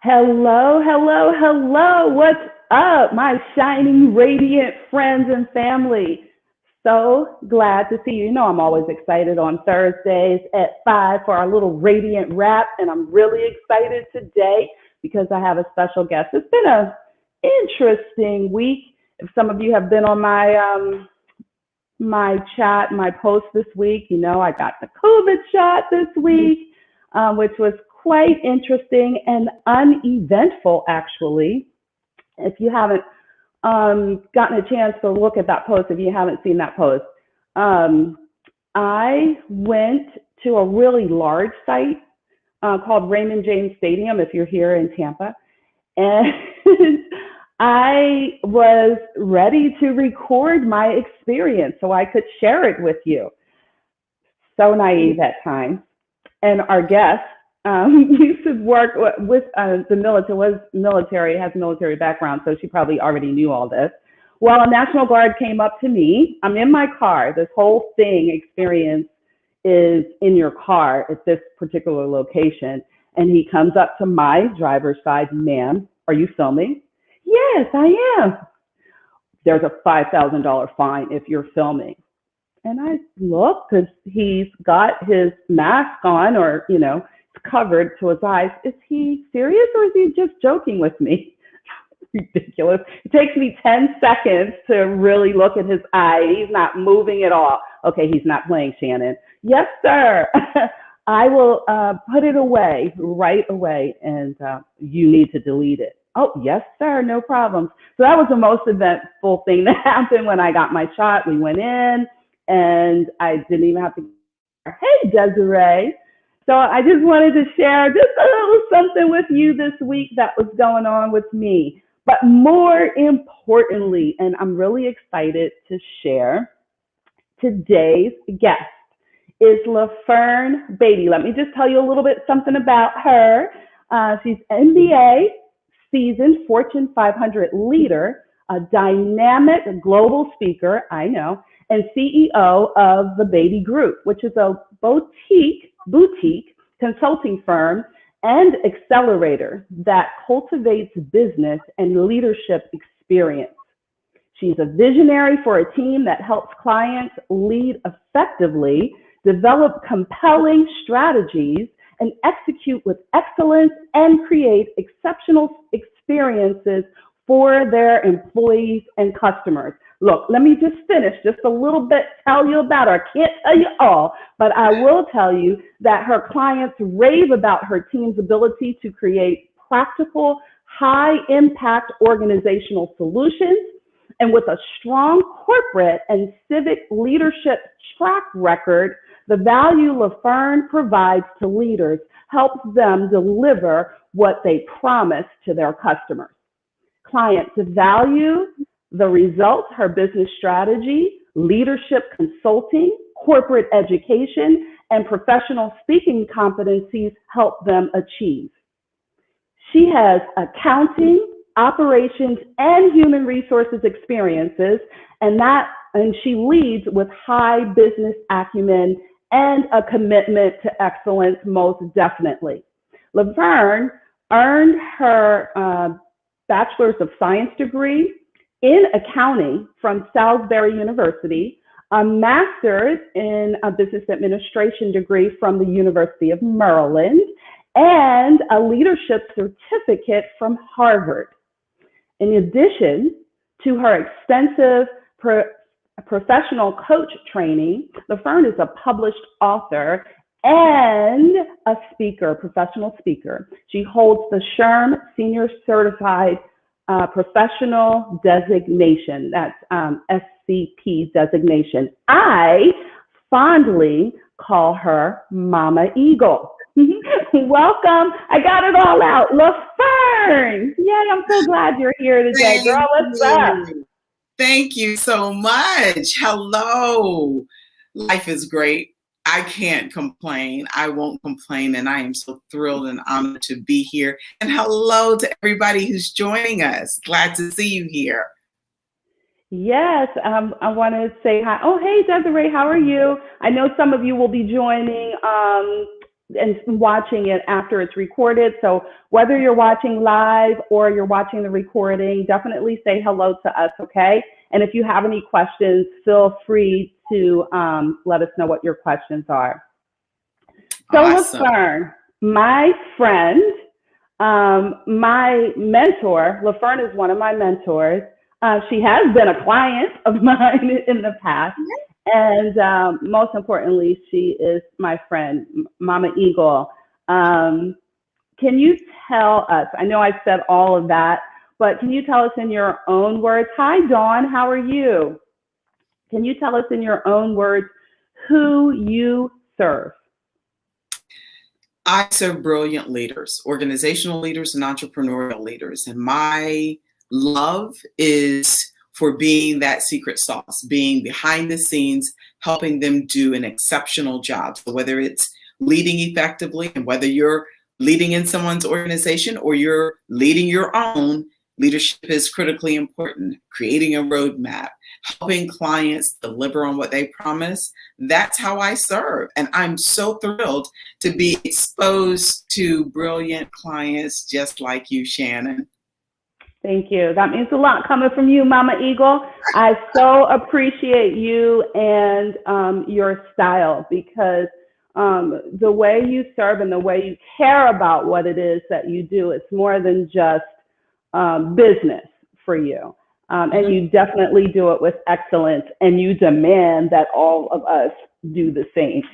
Hello, hello, hello. What's up, my shining, radiant friends and family? So glad to see you. You know, I'm always excited on Thursdays at 5 for our little radiant wrap, and I'm really excited today because I have a special guest. It's been a interesting week. If some of you have been on my chat, my post this week, you know, I got the COVID shot this week, which was quite interesting and uneventful, actually. If you haven't gotten a chance to look at that post, if you haven't seen that post, um, I went to a really large site called Raymond James Stadium, if you're here in Tampa, and I was ready to record my experience so I could share it with you. So naive at times. And our guest used to work with the military, has military background, so she probably already knew all this. Well, a National Guard came up to me. I'm in my car. This whole experience is in your car at this particular location. And he comes up to my driver's side, ma'am, are you filming? Yes, I am. There's a $5,000 fine if you're filming. And I look because he's got his mask on, or, you know, it's covered to his eyes. Is he serious or is he just joking with me? Ridiculous. It takes me 10 seconds to really look at his eye. He's not moving at all. Okay, he's not playing, Shannon. Yes, sir. I will put it away right away, and you need to delete it. Oh, yes, sir, no problems. So that was the most eventful thing that happened when I got my shot. We went in, and I didn't even have to, hey, Desiree. So I just wanted to share just a little something with you this week that was going on with me. But more importantly, and I'm really excited to share, today's guest is LaFern Batie. Let me just tell you a little bit something about her. She's MBA, seasoned Fortune 500 leader, a dynamic global speaker, I know, and CEO of the Batie Group, which is a boutique consulting firm and accelerator that cultivates business and leadership experience. She's a visionary for a team that helps clients lead effectively, develop compelling strategies, and execute with excellence and create exceptional experiences for their employees and customers. Look, let me just finish just a little bit, tell you about her. I can't tell you all, but I will tell you that her clients rave about her team's ability to create practical, high-impact organizational solutions. And with a strong corporate and civic leadership track record, the value LaFern provides to leaders helps them deliver what they promise to their customers. Clients value the results her business strategy, leadership consulting, corporate education, and professional speaking competencies help them achieve. She has accounting, operations, and human resources experiences, and she leads with high business acumen and a commitment to excellence, most definitely. LaFern earned her Bachelor's of Science degree in accounting from Salisbury University, a master's in a business administration degree from the University of Maryland, and a leadership certificate from Harvard. In addition to her extensive professional coach training, LaFern is a published author and a speaker, professional speaker. She holds the SHRM Senior Certified Professional Designation. That's SCP designation. I fondly call her Mama Eagle. Welcome. I got it all out. LaFern. Yay, I'm so glad you're here today, girl. What's up? Thank you so much. Hello. Life is great. I can't complain. I won't complain. And I am so thrilled and honored to be here. And hello to everybody who's joining us. Glad to see you here. Yes, I want to say hi. Oh, hey, Desiree, how are you? I know some of you will be joining and watching it after it's recorded. So whether you're watching live or you're watching the recording, definitely say hello to us, okay? And if you have any questions, feel free to let us know what your questions are. So Awesome. LaFern, my friend, my mentor, LaFern is one of my mentors. She has been a client of mine in the past. And most importantly, she is my friend, Mama Eagle. Can you tell us, I know I said all of that, but can you tell us in your own words? Hi, Dawn, how are you? Can you tell us in your own words who you serve? I serve brilliant leaders, organizational leaders and entrepreneurial leaders. And my love is for being that secret sauce, being behind the scenes, helping them do an exceptional job. So whether it's leading effectively and whether you're leading in someone's organization or you're leading your own, leadership is critically important. Creating a roadmap, helping clients deliver on what they promise. That's how I serve. And I'm so thrilled to be exposed to brilliant clients just like you, Shannon. Thank you. That means a lot coming from you, Mama Eagle. I so appreciate you and your style, because the way you serve and the way you care about what it is that you do, it's more than just business for you. And you definitely do it with excellence, and you demand that all of us do the same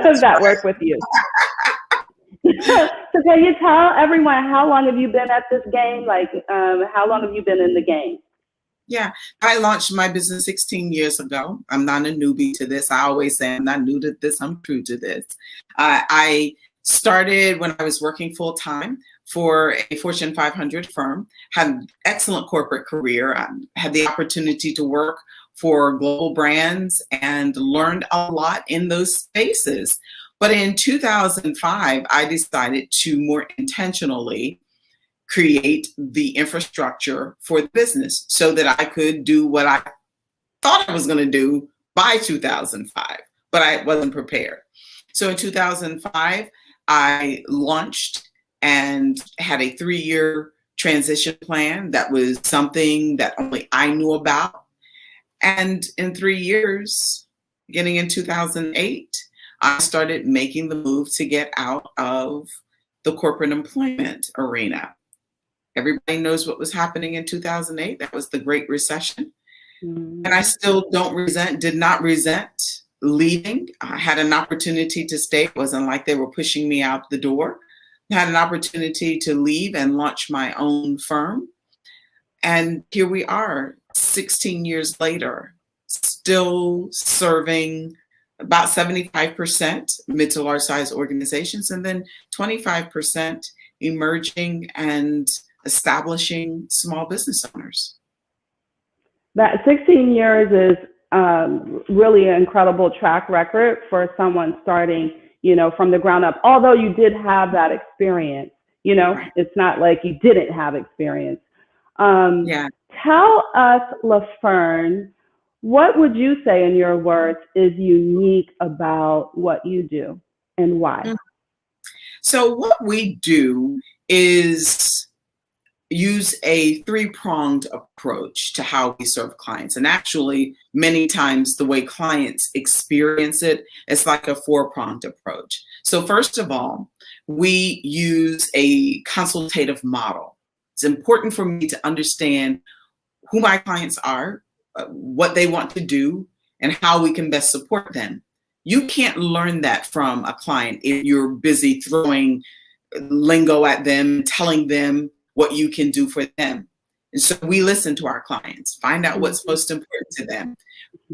that work with you. So can you tell everyone, how long have you been at this game? Like, how long have you been in the game? Yeah, I launched my business 16 years ago. I'm not a newbie to this. I always say I'm not new to this, I'm true to this. I started when I was working full time for a Fortune 500 firm, had an excellent corporate career. I had the opportunity to work for global brands and learned a lot in those spaces. But in 2005, I decided to more intentionally create the infrastructure for the business so that I could do what I thought I was going to do by 2005, but I wasn't prepared. So in 2005, I launched and had a 3-year transition plan that was something that only I knew about. And in 3 years, beginning in 2008, I started making the move to get out of the corporate employment arena. Everybody knows what was happening in 2008. That was the Great Recession. And I still did not resent leaving. I had an opportunity to stay. It wasn't like they were pushing me out the door. I had an opportunity to leave and launch my own firm. And here we are, 16 years later, still serving about 75% mid to large size organizations, and then 25% emerging and establishing small business owners. That 16 years is really an incredible track record for someone starting, from the ground up. Although you did have that experience, Right. It's not like you didn't have experience. Yeah. Tell us, LaFern, what would you say in your words is unique about what you do and why? So what we do is use a 3-pronged approach to how we serve clients. And actually, many times the way clients experience it, it's like a 4-pronged approach. So first of all, we use a consultative model. It's important for me to understand who my clients are, what they want to do, and how we can best support them. You can't learn that from a client if you're busy throwing lingo at them, telling them what you can do for them. And so we listen to our clients, find out what's most important to them.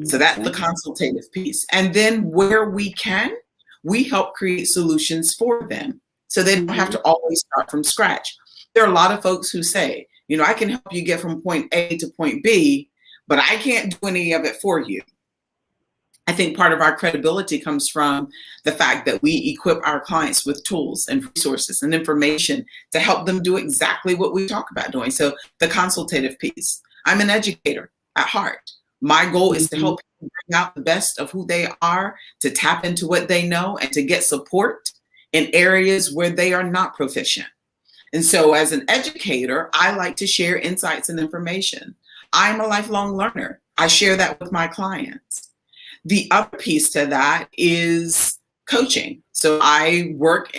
So that's the consultative piece. And then where we can, we help create solutions for them so they don't have to always start from scratch. There are a lot of folks who say, I can help you get from point A to point B, but I can't do any of it for you. I think part of our credibility comes from the fact that we equip our clients with tools and resources and information to help them do exactly what we talk about doing. So the consultative piece, I'm an educator at heart. My goal is to help people bring out the best of who they are, to tap into what they know, and to get support in areas where they are not proficient. And so as an educator, I like to share insights and information. I'm a lifelong learner. I share that with my clients. The other piece to that is coaching. So I've worked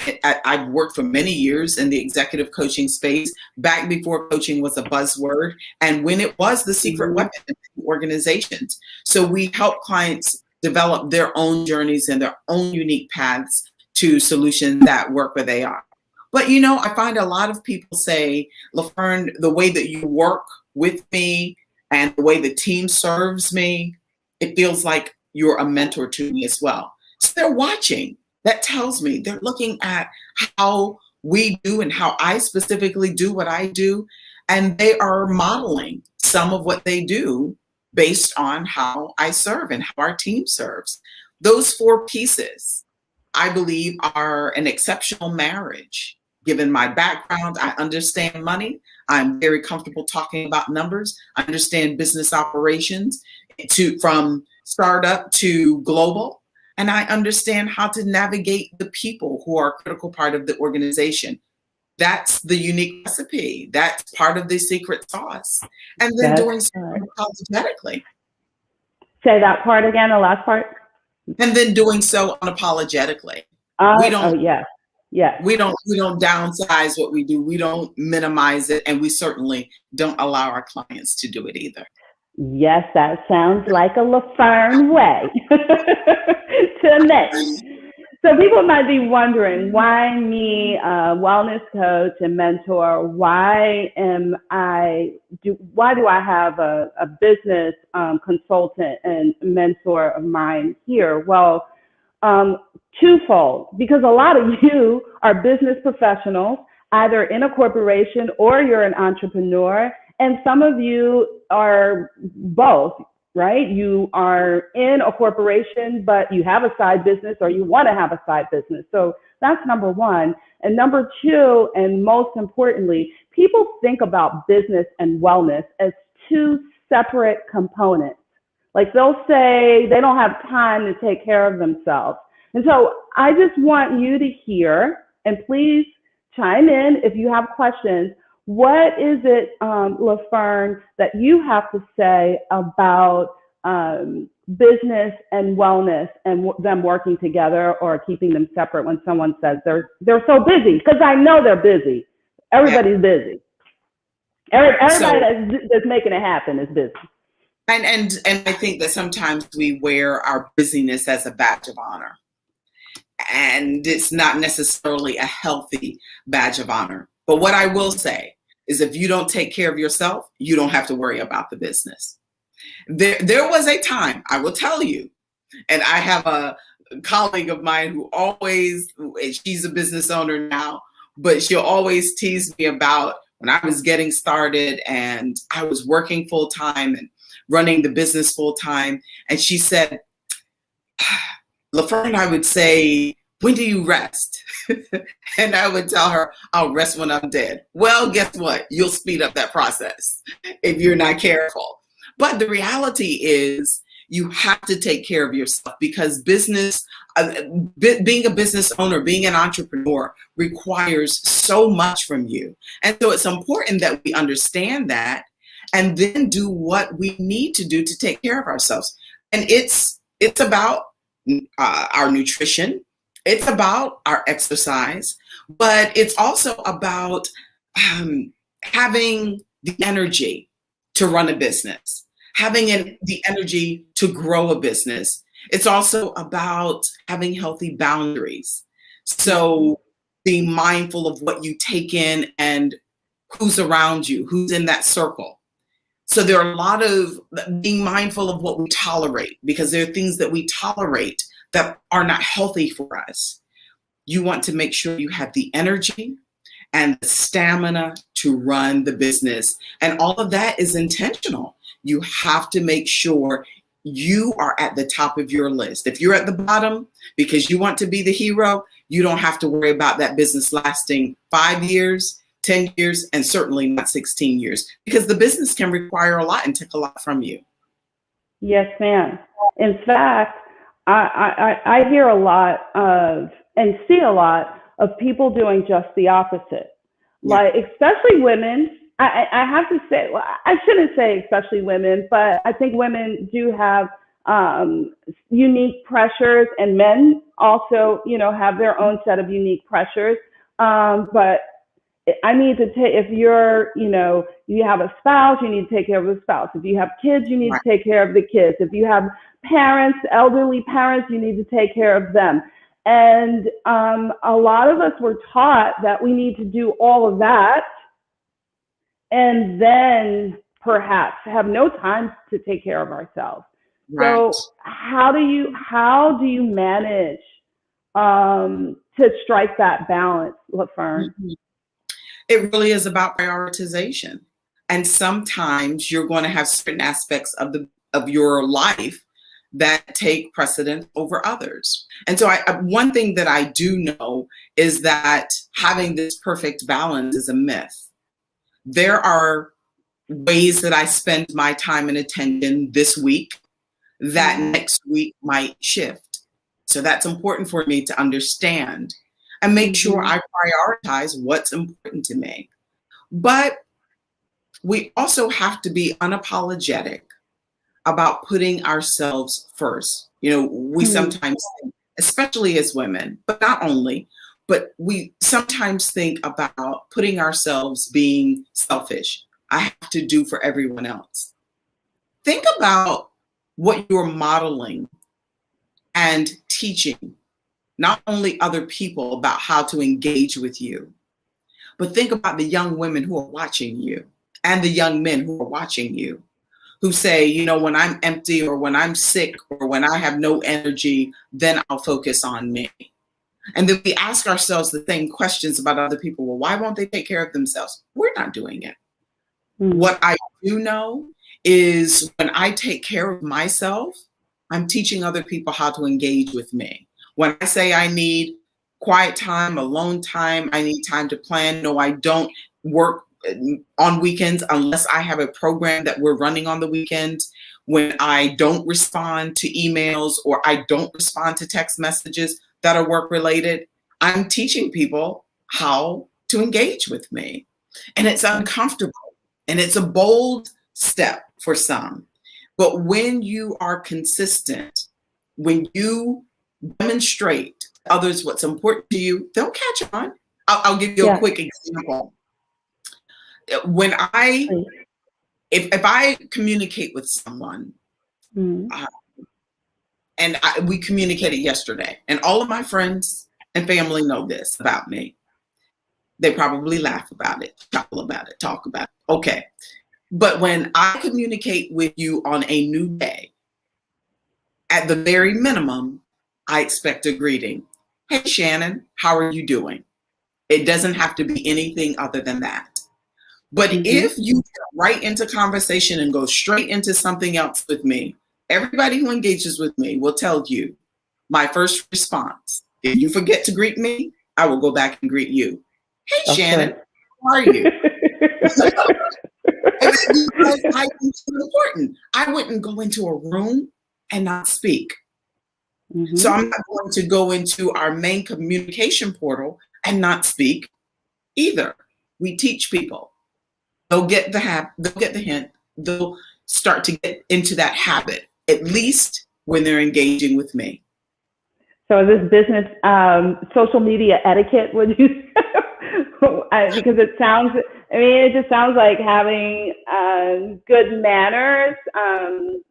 for many years in the executive coaching space, back before coaching was a buzzword, and when it was the secret weapon in organizations. So we help clients develop their own journeys and their own unique paths to solutions that work where they are. But I find a lot of people say, LaFern, the way that you work with me and the way the team serves me, it feels like you're a mentor to me as well. So they're watching. That tells me they're looking at how we do and how I specifically do what I do. And they are modeling some of what they do based on how I serve and how our team serves. Those 4 pieces, I believe, are an exceptional marriage. Given my background, I understand money. I'm very comfortable talking about numbers. I understand business operations from startup to global. And I understand how to navigate the people who are a critical part of the organization. That's the unique recipe. That's part of the secret sauce. And then doing so unapologetically. Say that part again, the last part. And then doing so unapologetically. Yes. We don't downsize what we do. We don't minimize it. And we certainly don't allow our clients to do it either. Yes, that sounds like a LaFern way to me. So people might be wondering, why me, wellness coach and mentor? Why do I have a business consultant and mentor of mine here? Well, twofold, because a lot of you are business professionals, either in a corporation or you're an entrepreneur, and some of you are both, right? You are in a corporation, but you have a side business or you want to have a side business. So that's number one. And number two, and most importantly, people think about business and wellness as 2 separate components. Like they'll say they don't have time to take care of themselves. And so I just want you to hear, and please chime in if you have questions. What is it, LaFern, that you have to say about business and wellness and them working together or keeping them separate when someone says they're so busy? Because I know they're busy. Everybody's busy. Everybody that's making it happen is busy. And I think that sometimes we wear our busyness as a badge of honor. And it's not necessarily a healthy badge of honor. But what I will say is if you don't take care of yourself, you don't have to worry about the business. There was a time, I will tell you, and I have a colleague of mine who she's a business owner now, but she'll always tease me about when I was getting started and I was working full time and running the business full time. And she said, LaFern, I would say, when do you rest? And I would tell her, I'll rest when I'm dead. Well, guess what? You'll speed up that process if you're not careful. But the reality is you have to take care of yourself because business, being a business owner, being an entrepreneur requires so much from you. And so it's important that we understand that and then do what we need to do to take care of ourselves. And it's about our nutrition. It's about our exercise, but it's also about having the energy to run a business, having the energy to grow a business. It's also about having healthy boundaries. So being mindful of what you take in and who's around you, who's in that circle. So there are a lot of being mindful of what we tolerate because there are things that we tolerate that are not healthy for us. You want to make sure you have the energy and the stamina to run the business. And all of that is intentional. You have to make sure you are at the top of your list. If you're at the bottom because you want to be the hero, you don't have to worry about that business lasting 5 years, 10 years, and certainly not 16 years because the business can require a lot and take a lot from you. Yes, ma'am. In fact, I hear a lot of and see a lot of people doing just the opposite. Yeah. Like, especially women, I have to say, well, I shouldn't say especially women, but I think women do have unique pressures, and men also, have their own set of unique pressures. But I need to take, if you're, you have a spouse, you need to take care of the spouse. If you have kids, you need Right. to take care of the kids. If you have parents, elderly parents, you need to take care of them. And a lot of us were taught that we need to do all of that and then perhaps have no time to take care of ourselves. Right. So how do you manage to strike that balance, LaFern? Mm-hmm. It really is about prioritization. And sometimes you're going to have certain aspects of your life that take precedence over others. And so one thing that I do know is that having this perfect balance is a myth. There are ways that I spend my time and attention this week that next week might shift. So that's important for me to understand and make sure I prioritize what's important to me. But we also have to be unapologetic about putting ourselves first. We sometimes think, especially as women, but not only, but we sometimes think about putting ourselves being selfish. I have to do for everyone else. Think about what you're modeling and teaching, not only other people about how to engage with you, but think about the young women who are watching you and the young men who are watching you, who say, when I'm empty or when I'm sick or when I have no energy, then I'll focus on me. And then we ask ourselves the same questions about other people. Well, why won't they take care of themselves? We're not doing it. What I do know is when I take care of myself, I'm teaching other people how to engage with me. When I say I need quiet time, alone time, I need time to plan. No, I don't work on weekends unless I have a program that we're running on the weekends. When I don't respond to emails or I don't respond to text messages that are work related, I'm teaching people how to engage with me. And it's uncomfortable and it's a bold step for some. But when you are consistent, when you demonstrate to others what's important to you, they'll catch on. I'll give you a quick example. When if I communicate with someone, we communicated yesterday, and all of my friends and family know this about me. They probably laugh about it, chuckle about it, talk about it. Okay. But when I communicate with you on a new day, at the very minimum, I expect a greeting. Hey, Shannon, how are you doing? It doesn't have to be anything other than that. But if you get right into conversation and go straight into something else with me, everybody who engages with me will tell you my first response. If you forget to greet me, I will go back and greet you. Hey, Shannon, how are you? Because I think it's important. I wouldn't go into a room and not speak. So I'm not going to go into our main communication portal and not speak either. We teach people. They'll get the hint. They'll start to get into that habit, at least when they're engaging with me. So is this business social media etiquette, would you say? Because it just sounds like having good manners,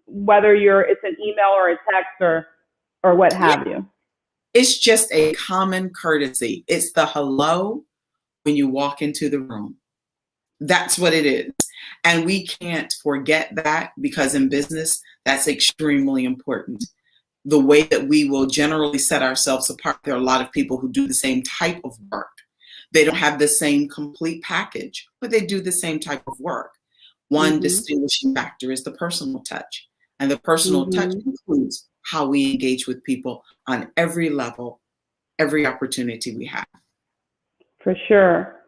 whether it's an email or a text or what have you. It's just a common courtesy. It's the hello when you walk into the room. That's what it is. And we can't forget that, because in business, that's extremely important. The way that we will generally set ourselves apart, there are a lot of people who do the same type of work. They don't have the same complete package, but they do the same type of work. One distinguishing factor is the personal touch. And the personal touch includes how we engage with people on every level, every opportunity we have. For sure.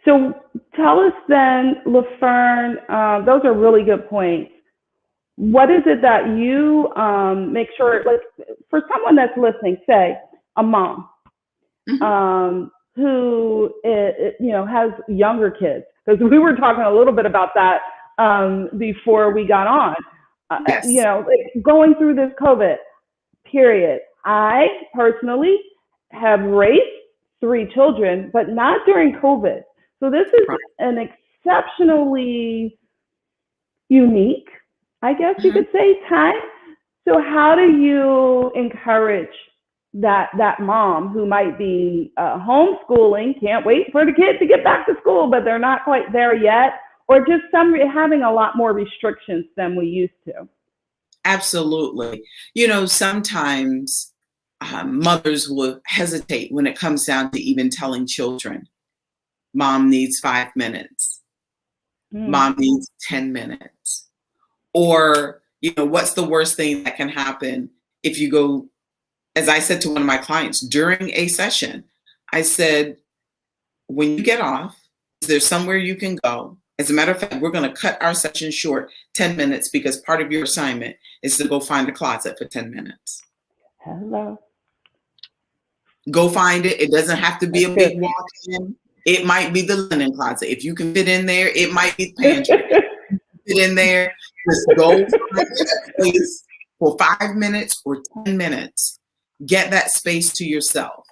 So tell us then, LaFern, those are really good points. What is it that you make sure, like for someone that's listening, say a mom, who has younger kids, because we were talking a little bit about that before we got on. Yes. Going through this COVID period, I personally have raised 3 children, but not during COVID. So this is an exceptionally unique, I guess you could say, time. So how do you encourage that mom who might be homeschooling, can't wait for the kid to get back to school, but they're not quite there yet, or just having a lot more restrictions than we used to? Absolutely. Sometimes mothers will hesitate when it comes down to even telling children, mom needs 5 minutes, mom needs 10 minutes. Or, what's the worst thing that can happen if you go, as I said to one of my clients during a session, I said, when you get off, is there somewhere you can go? As a matter of fact, we're going to cut our session short 10 minutes because part of your assignment is to go find a closet for 10 minutes. Hello. Go find it. It doesn't have to be a big walk-in. It might be the linen closet. If you can fit in there, it might be the pantry. Fit in there. Just go find that place for 5 minutes or 10 minutes. Get that space to yourself.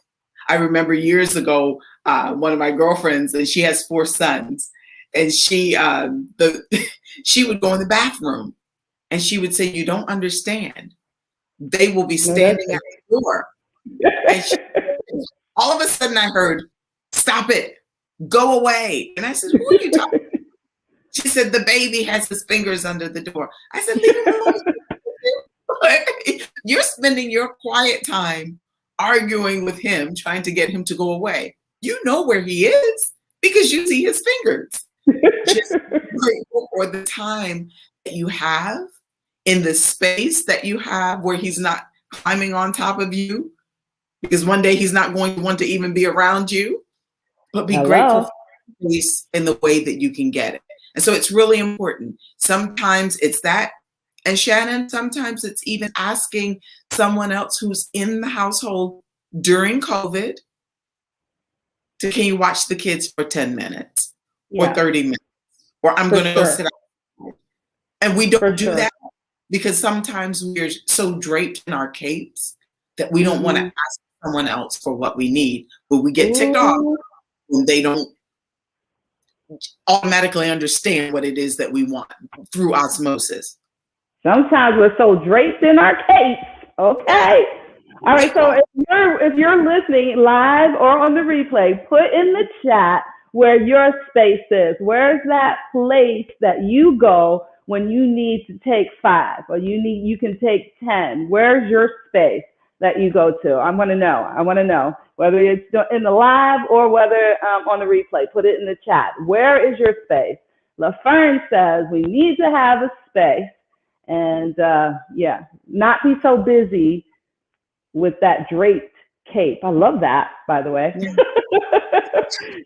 I remember years ago, one of my girlfriends, and she has 4 sons, and she would go in the bathroom, and she would say, "You don't understand. They will be standing at the door." And all of a sudden, I heard, "Stop it! Go away!" And I said, "Who are you talking about?" She said, "The baby has his fingers under the door." I said, "Leave him alone." You're spending your quiet time arguing with him, trying to get him to go away. You know where he is because you see his fingers. Just grateful for the time that you have in the space that you have where he's not climbing on top of you, because one day he's not going to want to even be around you, but be grateful for the space in the way that you can get it. And so it's really important. Sometimes it's that. And Shannon, sometimes it's even asking someone else who's in the household during COVID to, can you watch the kids for 10 minutes or 30 minutes? Or I'm going to go sit outside. And we don't do that because sometimes we're so draped in our capes that we don't want to ask someone else for what we need. But we get ticked off when they don't automatically understand what it is that we want through osmosis. Sometimes we're so draped in our capes. Okay. All right. So if you're listening live or on the replay, put in the chat where your space is. Where's that place that you go when you need to take 5 or you can take 10? Where's your space that you go to? I want to know. I want to know whether it's in the live or whether on the replay. Put it in the chat. Where is your space? LaFern says we need to have a space. And not be so busy with that draped cape. I love that, by the way.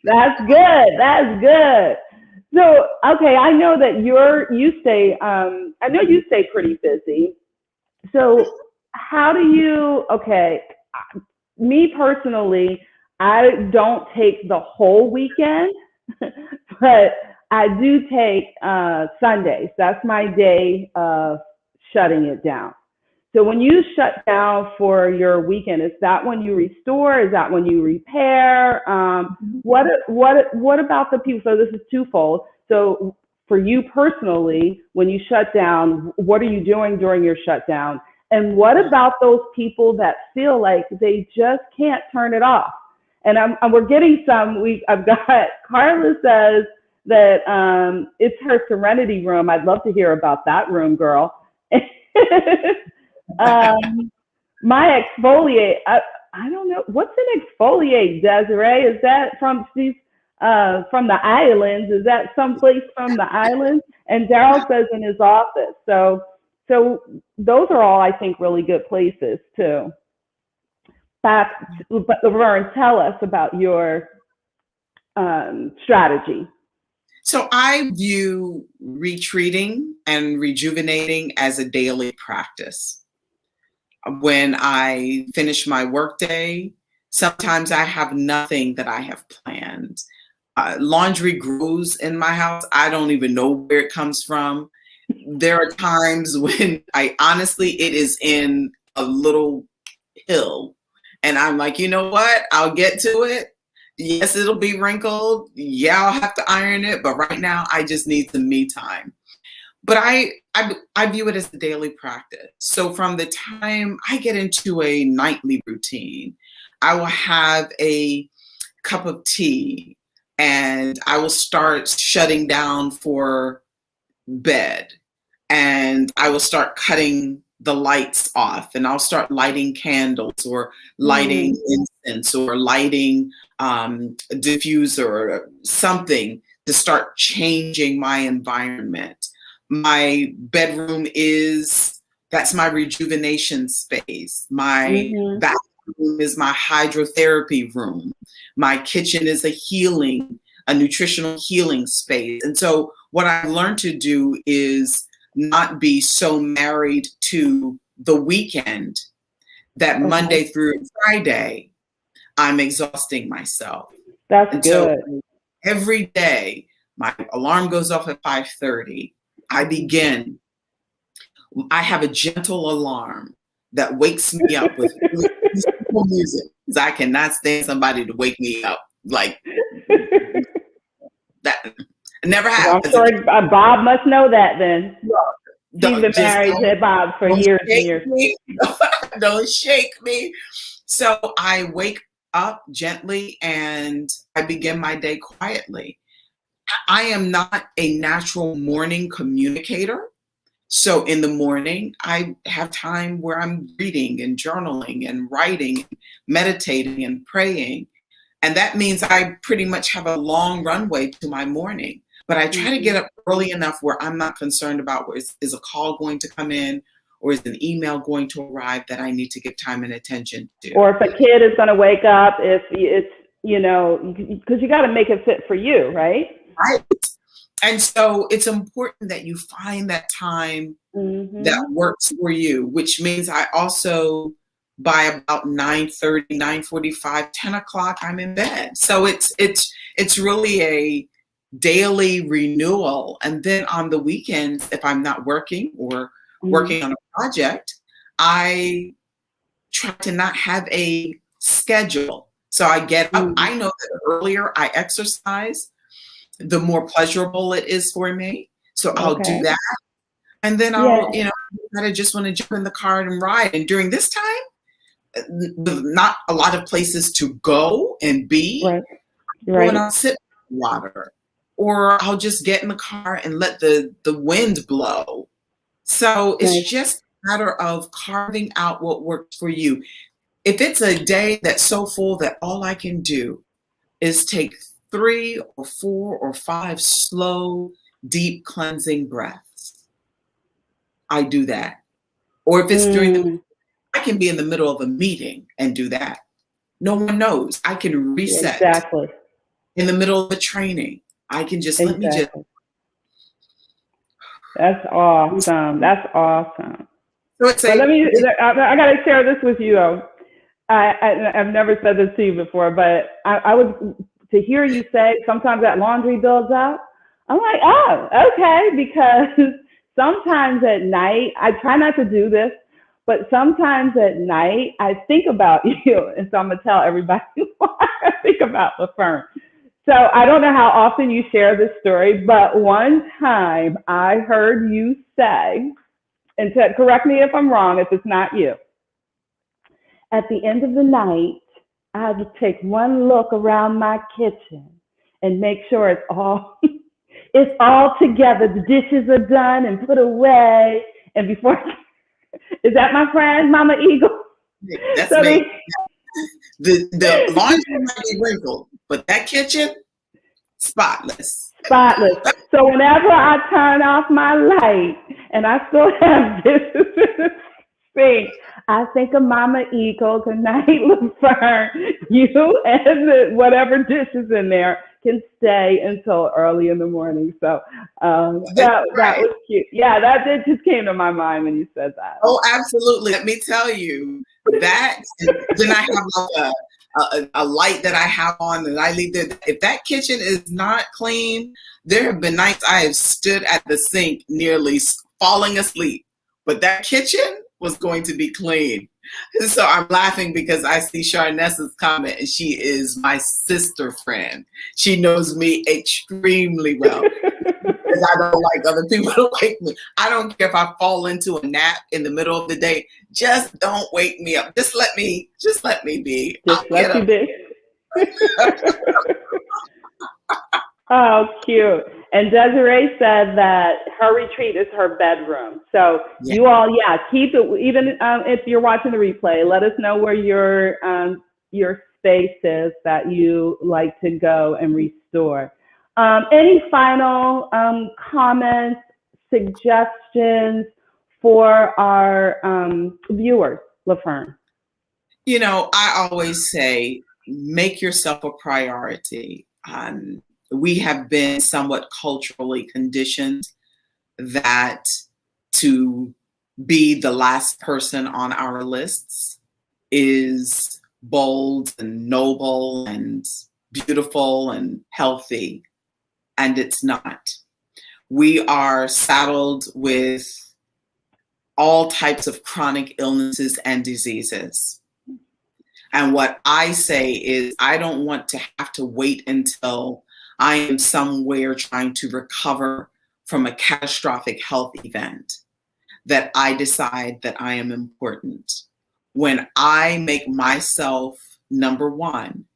That's good. That's good. So, okay, I know that you stay pretty busy. So how do you, me personally, I don't take the whole weekend, but I do take Sundays. That's my day of shutting it down. So when you shut down for your weekend, is that when you restore? Is that when you repair? What about the people? So this is twofold. So for you personally, when you shut down, what are you doing during your shutdown? And what about those people that feel like they just can't turn it off? And we're getting some. I've got Carla says that it's her serenity room. I'd love to hear about that room, girl. My exfoliate, I don't know. What's an exfoliate, Desiree? Is that from the islands? Is that someplace from the islands? And Daryl says in his office. So those are all, I think, really good places too. But LaFern, tell us about your strategy. So I view retreating and rejuvenating as a daily practice. When I finish my workday, Sometimes I have nothing that I have planned. Laundry grows in my house. I don't even know where it comes from. There are times when it is in a little hill. And I'm like, you know what? I'll get to it. Yes, it'll be wrinkled. Yeah, I'll have to iron it. But right now, I just need some me time. But I view it as a daily practice. So from the time I get into a nightly routine, I will have a cup of tea and I will start shutting down for bed, and I will start cutting the lights off, and I'll start lighting candles or lighting incense or lighting a diffuser or something to start changing my environment. My bedroom that's my rejuvenation space. My bathroom is my hydrotherapy room. My kitchen is a nutritional healing space. And so what I've learned to do is not be so married to the weekend that Monday through Friday, I'm exhausting myself. That's good. So every day, my alarm goes off at 5:30. I have a gentle alarm that wakes me up with really peaceful music, because I cannot stand somebody to wake me up like that. Never happens. I'm sure Bob must know that then. He's been married to Bob for years and years. Don't shake me. So I wake up gently and I begin my day quietly. I am not a natural morning communicator. So in the morning, I have time where I'm reading and journaling and writing, meditating and praying. And that means I pretty much have a long runway to my morning. But I try to get up early enough where I'm not concerned about is a call going to come in or is an email going to arrive that I need to give time and attention to. Or if a kid is going to wake up, if it's, because you got to make it fit for you, right? Right. And so it's important that you find that time that works for you, which means I also, by about 9:30, 9:45, 10 o'clock, I'm in bed. So it's really a daily renewal. And then on the weekends, if I'm not working or working on a project, I try to not have a schedule. So I get up. I know that the earlier I exercise, the more pleasurable it is for me. So I'll do that. And then I just want to jump in the car and ride. And during this time, not a lot of places to go and be. Right. And I'll sit in the water, or I'll just get in the car and let the wind blow. So it's just a matter of carving out what works for you. If it's a day that's so full that all I can do is take 3 or 4 or 5 slow, deep cleansing breaths, I do that. Or if it's I can be in the middle of a meeting and do that. No one knows. I can reset. Exactly. In the middle of a training, I can just let me just. That's awesome. That's awesome. So I got to share this with you, though. I've never said this to you before, but I would, to hear you say sometimes that laundry builds up, I'm like, oh, okay, because sometimes at night, I try not to do this, but sometimes at night, I think about you, and so I'm going to tell everybody why I think about LaFern. So I don't know how often you share this story, but one time I heard you say, and correct me if I'm wrong, if it's not you, at the end of the night, I would take one look around my kitchen and make sure it's all together. The dishes are done and put away. And before, is that my friend, Mama Eagle? That's so me. The laundry might be wrinkled, but that kitchen, spotless. Spotless. So whenever I turn off my light and I still have dishes in the sink, I think of Mama Eagle. Good night, LaFern. You and whatever dishes in there can stay until early in the morning. So that was cute. Yeah, it just came to my mind when you said that. Oh, absolutely. Let me tell you that. Then I have a light that I have on and I leave there. If that kitchen is not clean, there have been nights I have stood at the sink nearly falling asleep, but that kitchen was going to be clean. So I'm laughing because I see Sharnessa's comment, and she is my sister friend. She knows me extremely well. Because I don't like other people to wake me. I don't care if I fall into a nap in the middle of the day. Just don't wake me up. Just let me be. Just let you be. Oh, cute. And Desiree said that her retreat is her bedroom. So you all, keep it. Even if you're watching the replay, let us know where your space is that you like to go and restore. Any final comments, suggestions for our viewers, LaFern? I always say, make yourself a priority. We have been somewhat culturally conditioned that to be the last person on our lists is bold and noble and beautiful and healthy. And it's not. We are saddled with all types of chronic illnesses and diseases. And what I say is, I don't want to have to wait until I am somewhere trying to recover from a catastrophic health event that I decide that I am important. When I make myself number one,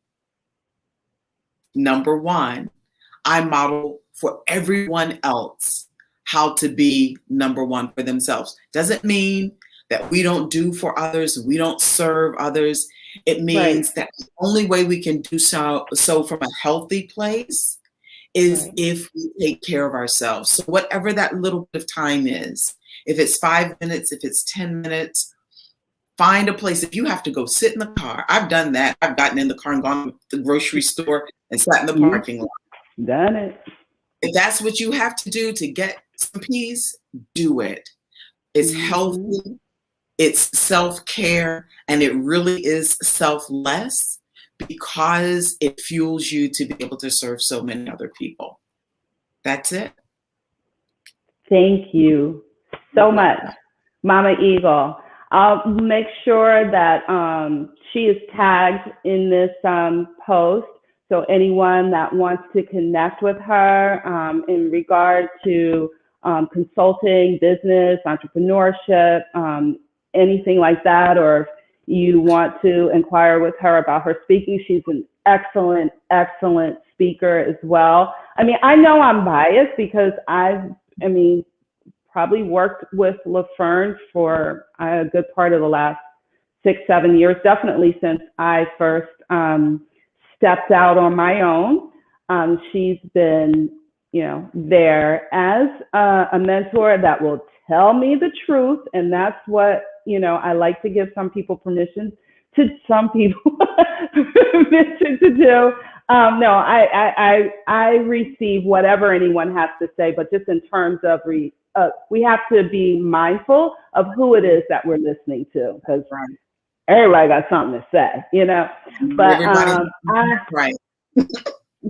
I model for everyone else how to be number one for themselves. Doesn't mean that we don't do for others, we don't serve others. It means that the only way we can do so from a healthy place is if we take care of ourselves. So whatever that little bit of time is, if it's 5 minutes, if it's 10 minutes, find a place. If you have to go sit in the car, I've done that. I've gotten in the car and gone to the grocery store and sat in the parking lot. Done it. If that's what you have to do to get some peace, do it. It's healthy, it's self-care, and it really is selfless because it fuels you to be able to serve so many other people. That's it. Thank you so much, Mama Eagle. I'll make sure that she is tagged in this post. So anyone that wants to connect with her in regard to consulting, business, entrepreneurship, anything like that, or if you want to inquire with her about her speaking, she's an excellent, excellent speaker as well. I mean, I know I'm biased because probably worked with LaFern for a good part of the last 6-7 years, definitely since I first stepped out on my own. She's been, there as a mentor that will tell me the truth. And that's what, I like to give some people permission to do. No, I receive whatever anyone has to say, but just in terms of we have to be mindful of who it is that we're listening to, because everybody got something to say, But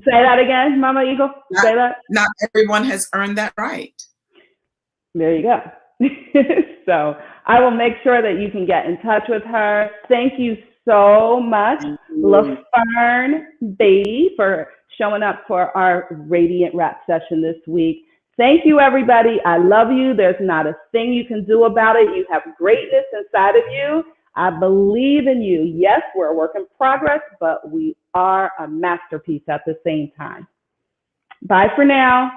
say that again, Mama Eagle. Say that. Not everyone has earned that right. There you go. So I will make sure that you can get in touch with her. Thank you so much, LaFern Batie, for showing up for our Radiant Rap session this week. Thank you, everybody. I love you. There's not a thing you can do about it. You have greatness inside of you. I believe in you. Yes, we're a work in progress, but we are a masterpiece at the same time. Bye for now.